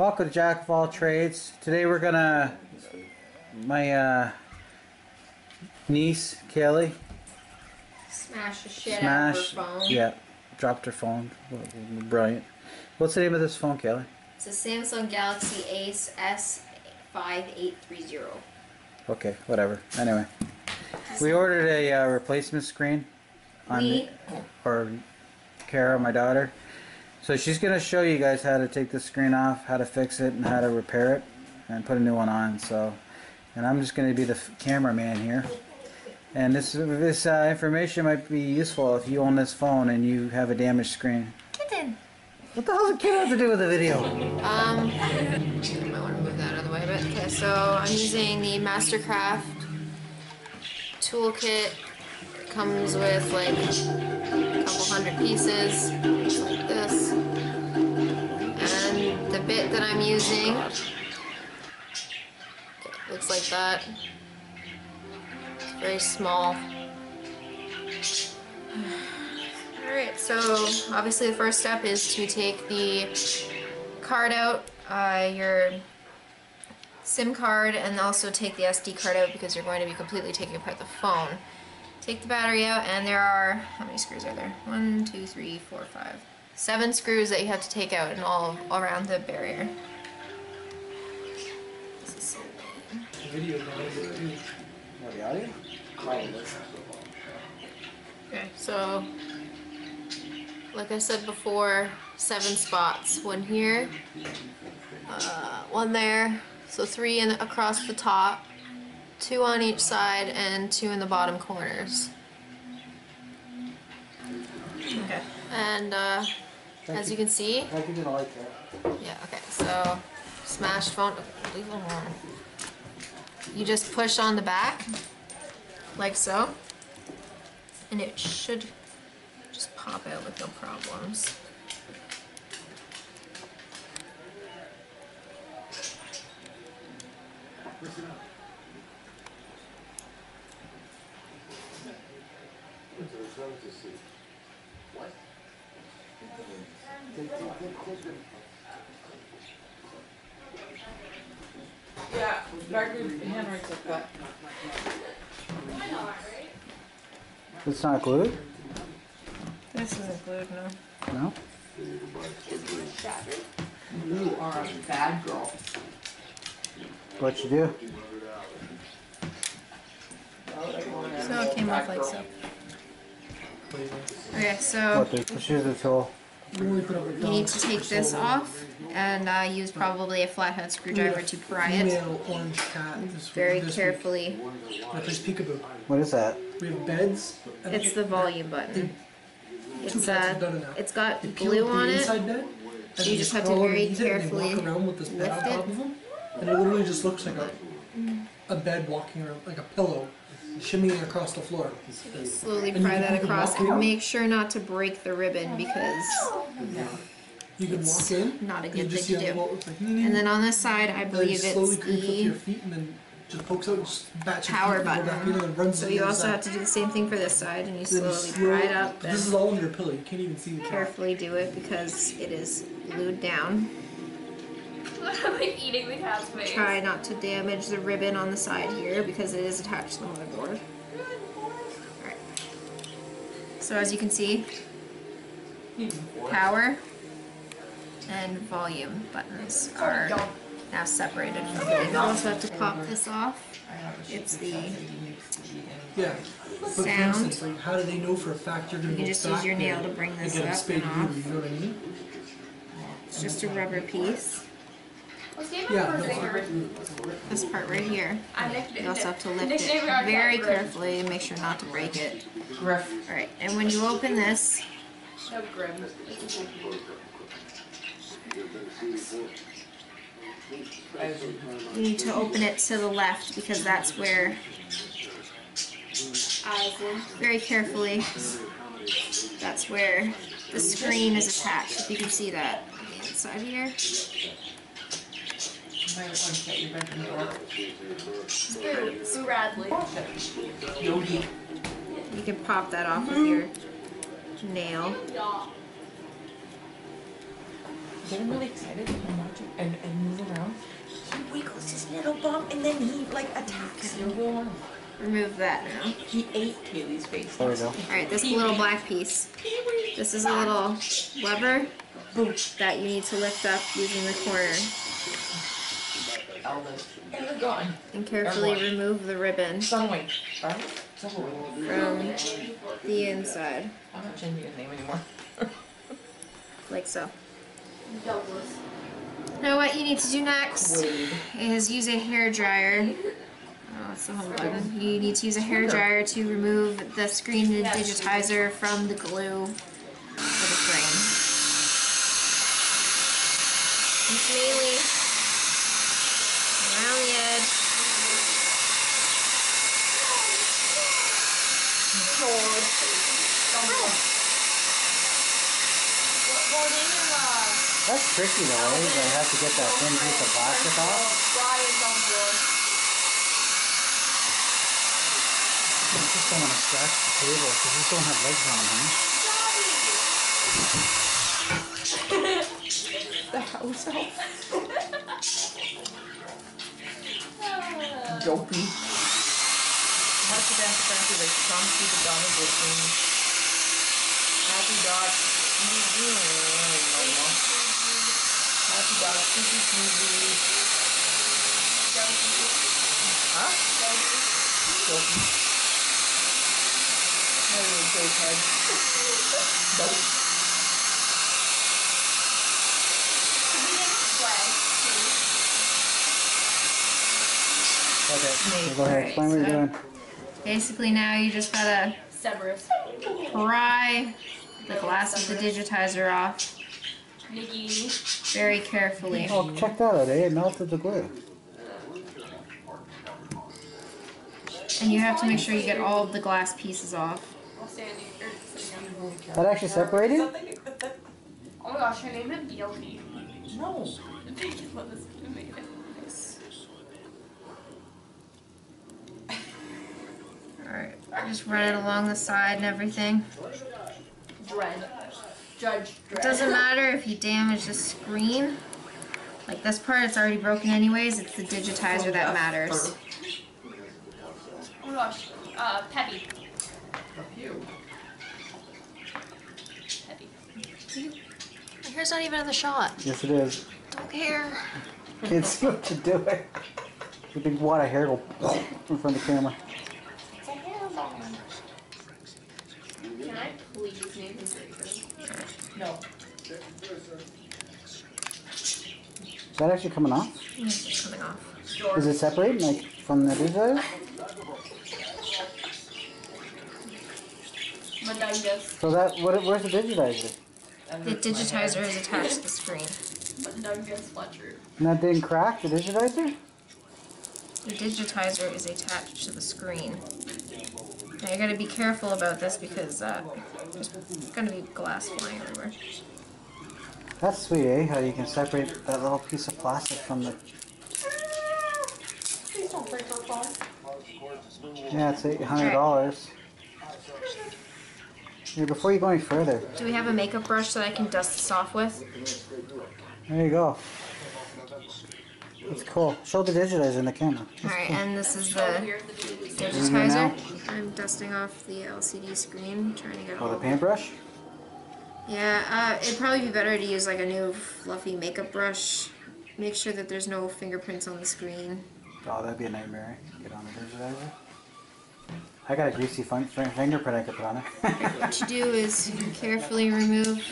Welcome to Jack of All Trades. Today we're gonna, my niece, Kalie, smash the shit out of her phone. Yeah, dropped her phone. Brilliant. What's the name of this phone, Kalie? It's a Samsung Galaxy Ace S5830. Okay, whatever. Anyway, we ordered a replacement screen on for Karah, my daughter. So she's going to show you guys how to take the screen off, how to fix it, and how to repair it, and put a new one on. So, and I'm just going to be the cameraman here. And this information might be useful if you own this phone and you have a damaged screen. Kitten. What the hell does a kid have to do with the video? I might want to move that out of the way a bit. Okay, so I'm using the Mastercraft toolkit. It comes with like a couple hundred pieces, like this. And the bit that I'm using, looks like that. It's very small. Alright, so obviously the first step is to take the card out, your SIM card, and also take the SD card out because you're going to be completely taking apart the phone. Take the battery out, and there are, how many screws are there? 1, 2, 3, 4, 5. 7 screws that you have to take out and all around the barrier. This is so big. Okay, so like I said before, 7 spots. One here, one there, so 3 across the top, 2 on each side, and 2 in the bottom corners. Okay. And as you can see, yeah, okay, so smashed phone, leave it alone. You just push on the back, like so, and it should just pop out with no problems. Yeah, hand writes like that. It's not glued? This isn't glued, no. No? You are a bad girl. What'd you do? So it came off like so. Okay, so What, they push the tool? you need to take this off and use probably a flathead screwdriver to pry it very carefully. What is that? We have beds. It's the volume button. It's got glue on it, so you just have to very carefully lift it. And it literally just looks like a bed walking around, like a pillow, shimmying across the floor. Slowly pry that across and make sure not to break the ribbon because you can walk in, not a good thing to do. And then on this side, I believe it's the power button. So you also have to do the same thing for this side, and you slowly pry it up. This is all under your pillow. You can't even see the carefully do it because it is glued down. Like eating the cat's face. Try not to damage the ribbon on the side here because it is attached to the motherboard. Alright. So as you can see, power and volume buttons are now separated from it. You also have to pop this off. It's the sound. Like, how do they know for a fact you're going to You can just use your nail to bring this up and off. You know what I mean? It's just a rubber piece. Yeah. This part right here. You also have to lift it very carefully and make sure not to break it. Alright, and when you open this, you need to open it to the left because that's where, very carefully, that's where the screen is attached, if you can see that on the inside here. Boo Radley. You can pop that off with your nail. Getting really excited and watching and jump on him and then he like attacks you. Remove that now. He ate Kaylee's face. There we go. Alright, this little black piece. This is a little lever that you need to lift up using the corner. And they're gone. And carefully remove the ribbon Sunwing. from the inside. I'm not changing his name anymore. Like so. Douglas. Now what you need to do next is use a hair dryer. Oh, it's the home button. You need to use a hair dryer to remove the screen and digitizer from the glue for the frame. It's mainly around the edge. That's tricky though, eh? You have to get that thin piece of plastic off. I just don't want to scratch the table because these don't have legs on them. The house help. Dopey. Mark the dance center like some people down the bushing. Happy dog. Happy dog. Squeaky smoothie. Huh? Dopey. Maybe a joke head. Nope. Okay, go ahead. Explain what you're doing. Basically now you just gotta Severus. pry the glass of the digitizer off Nikki. very carefully. Oh, check that out, eh? It melted the glue. And you have to make sure you get all of the glass pieces off. I'll stand here. That actually separated? Oh my gosh, her name is BLP. No. Think about this. Alright, just run it along the side and everything. Dread. Judge It Dread. doesn't matter if you damage the screen. Like this part, it's already broken anyways. It's the digitizer that matters. Oh my gosh. Peppy. Peppy. My hair's not even in the shot. Yes, it is. Don't care. Can't see what you're doing. The big wad of hair go in front of the camera. It's a hair bone. Can I please name his picture? No. Is that actually coming off? It's just coming off. Is it separating, like, from the digitizer? Madungus. So that, where's the digitizer? The digitizer is attached to the screen. Madungus Fletcher. And that didn't crack, the digitizer? The digitizer is attached to the screen. Now you gotta be careful about this because there's gonna be glass flying everywhere. That's sweet, eh? How you can separate that little piece of plastic from the... Please don't break our phone. Yeah, it's $800. Here, before you go any further, Do we have a makeup brush that I can dust this off with? there you go. That's cool. Show the digitizer in the camera. Alright, and this is the Here's the dude. digitizer. I'm dusting off the LCD screen, trying to get Oh, all the of paintbrush? Yeah, it'd probably be better to use like a new fluffy makeup brush. Make sure that there's no fingerprints on the screen. Oh, that'd be a nightmare. Get on the digitizer. I got a greasy fingerprint I could put on it. What you do is carefully remove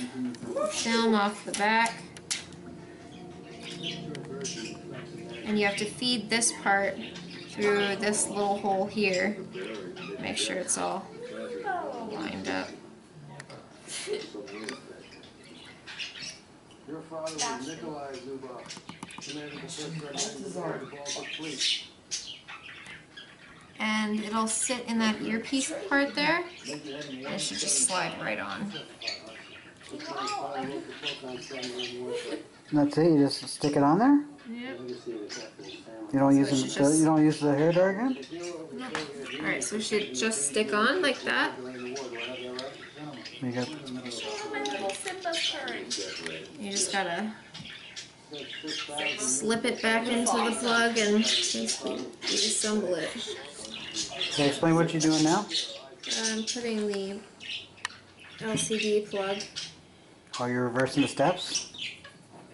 film off the back. And you have to feed this part through this little hole here. Make sure it's all lined up. Your father was Nikolai Zubov, commander of the First Red Police. And it'll sit in that earpiece part there. And it should just slide right on. And that's it. You just stick it on there. Yep. You don't use it should just- you don't use the hair dryer again. Alright, so it should just stick on like that. You got My little Simba's turn. You just gotta slip it back into the plug and basically reassemble it. Okay, explain what you're doing now. I'm putting the LCD plug. Oh, you're reversing the steps?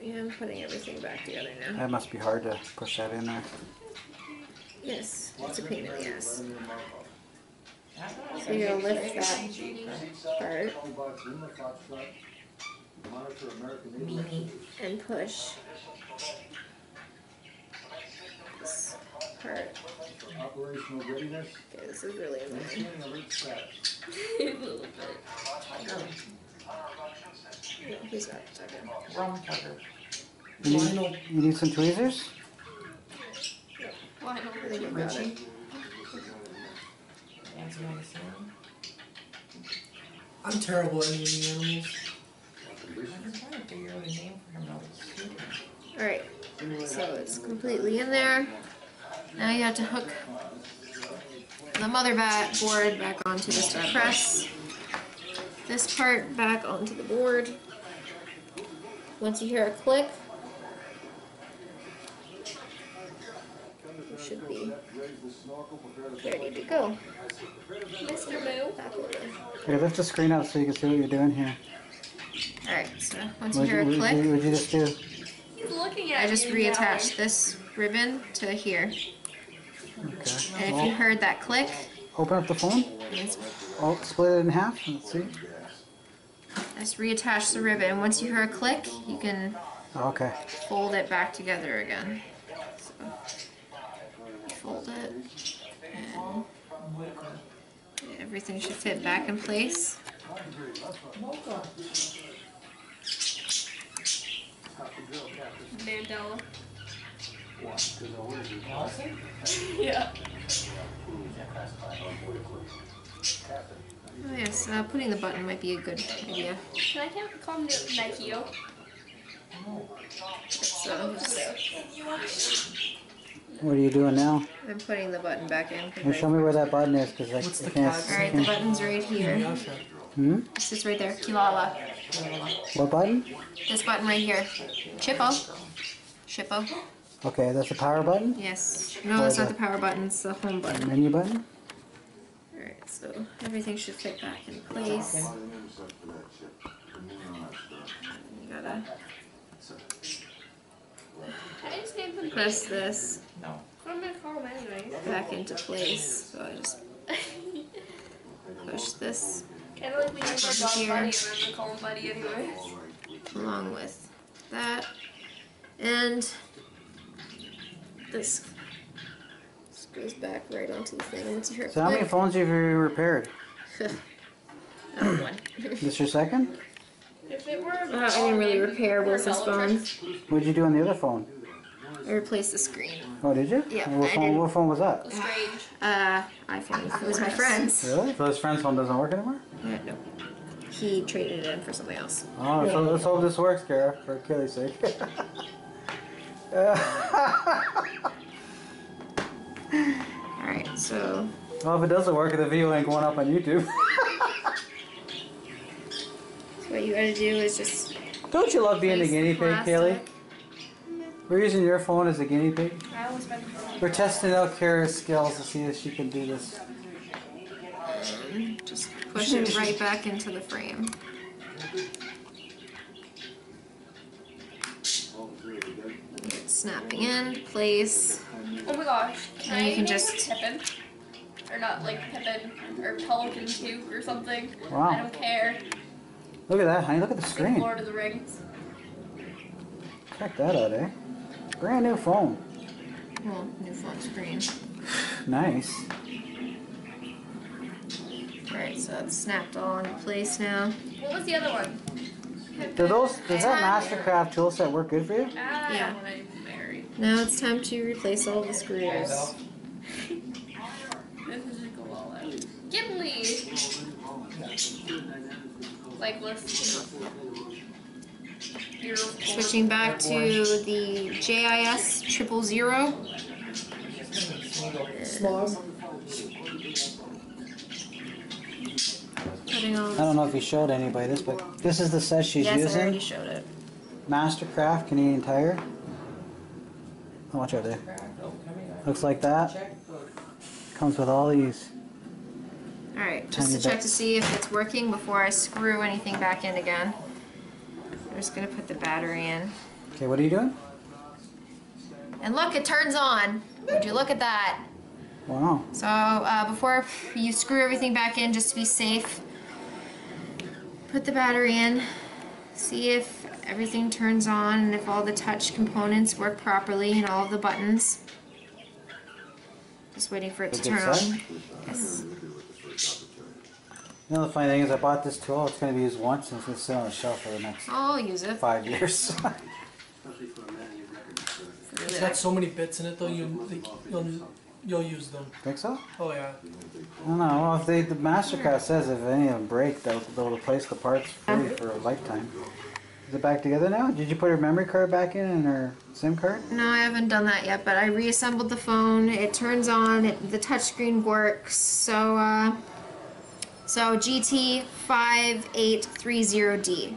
Yeah, I'm putting everything back together now. That must be hard to push that in there. Yes, it's a pain in the ass. So you'll lift that part and push this part. Operational readiness. Okay, this is really annoying. No, he's not talking. Rum cutter. You need some tweezers? Well, I don't think I've got it. Dancing on the sand. I'm terrible at naming animals. I'm trying to figure out a name for him now. That's stupid. Alright, so it's completely in there. Now you have to hook the motherboard back onto this to press this part back onto the board. Once you hear a click, you should be ready to go. Mr. Moo. Back over. Okay, lift the screen up so you can see what you're doing here. Alright, so once you hear a click, What'd you just do? He's looking at I just you reattached this ribbon to here. Okay. And if you heard that click, Open up the phone. Oh, split it in half. Let's see. just reattach the ribbon. Once you hear a click, you can Okay. fold it back together again. So, fold it, and everything should fit back in place. Mandela. Allison? Yeah. Oh yes, putting the button might be a good idea. Can I call him Nikeo? So What are you doing now? I'm putting the button back in. Well, show me where that button is, because What's I the can't. cat? Alright, the button's right here. Hmm? It sits right there. Kilala. What button? This button right here. Chippo. Shippo. Okay, that's the power button. Yes. No, that's not the power button. It's the home button. Menu button. Alright, so everything should fit back in place. You gotta I just named him press this No. What am I gonna call him anyway? back into place. So I just push this Kind of like we named our dog Here. Buddy, and I'm gonna call him Buddy anyways. along with that. And this goes back right onto the thing. Once you hear it So how many click, phones have you repaired? one. This your second? If it were I didn't really repair both his phones. What did you do on the other phone? I replaced the screen. Oh, did you? Yeah, What I phone? did. What phone was that? Strange. iPhone. It was my friend's. Really? So his friend's phone doesn't work anymore? No. He traded it in for something else. Oh, so let's hope this works, Kara, for Kaylee's sake. Alright, so Well, if it doesn't work, the video ain't going up on YouTube. what you gotta do is just Don't you love being the place guinea pig, plastic. Kaylee? We're using your phone as a guinea pig. I always been. We're testing out Kara's skills to see if she can do this. Just push it right back into the frame. It's snapping in place. Oh my gosh. Can And I you can name just- her Pippin? Or not like Pippin, or Pelican Tooth or something. Wow. I don't care. Look at that, honey. Look at the Like screen. Lord of the Rings. Check that out, eh? Brand new phone. Well, new phone screen. Nice. Alright, so it's snapped all into place now. What was the other one? Does that mastercraft tool set work good for you? Ah, Yeah. when I'm married. Now it's time to replace all the screws. This is just go all out. Gimli! Like, let's. Beautiful. Switching back to the JIS 000. Smog. Putting all I don't know if you showed anybody this, but this is the set she's Yes, I using. already showed it. Mastercraft Canadian Tire. Oh, watch out there. Looks like that. Comes with all these. Alright, just Tiny to check to bits. see if it's working before I screw anything back in again. I'm just going to put the battery in. Okay, what are you doing? And look, it turns on. Would you look at that? Wow. So before you screw everything back in, just to be safe, put the battery in, see if everything turns on and if all the touch components work properly and all of the buttons. Just waiting for it to Is it turn set? on. Yes. You know, the funny thing is I bought this tool, it's going to be used once and it's going to sit on the shelf for the next I'll use it. 5 years. Especially for a man in your record. It's got so many bits in it though. You'll use them. Think so? Oh yeah. I don't know. Well, if the Mastercraft says if any of them break, they'll replace the parts free for a lifetime. Is it back together now? Did you put her memory card back in and her SIM card? No, I haven't done that yet, but I reassembled the phone. It turns on. The touchscreen works. So GT5830D.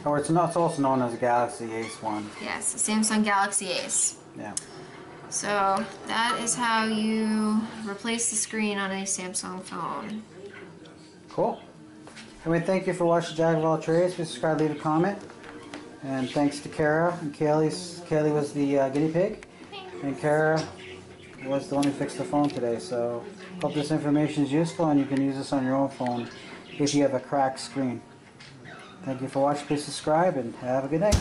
Or it's also known as Galaxy Ace 1. Yes, the Samsung Galaxy Ace. Yeah. So that is how you replace the screen on a Samsung phone. Cool. Anyway, thank you for watching Jack of All Trades. Please subscribe, leave a comment. And thanks to Karah and Kalie. Kalie was the guinea pig. And Karah was the one who fixed the phone today. So hope this information is useful and you can use this on your own phone if you have a cracked screen. Thank you for watching. Please subscribe and have a good night.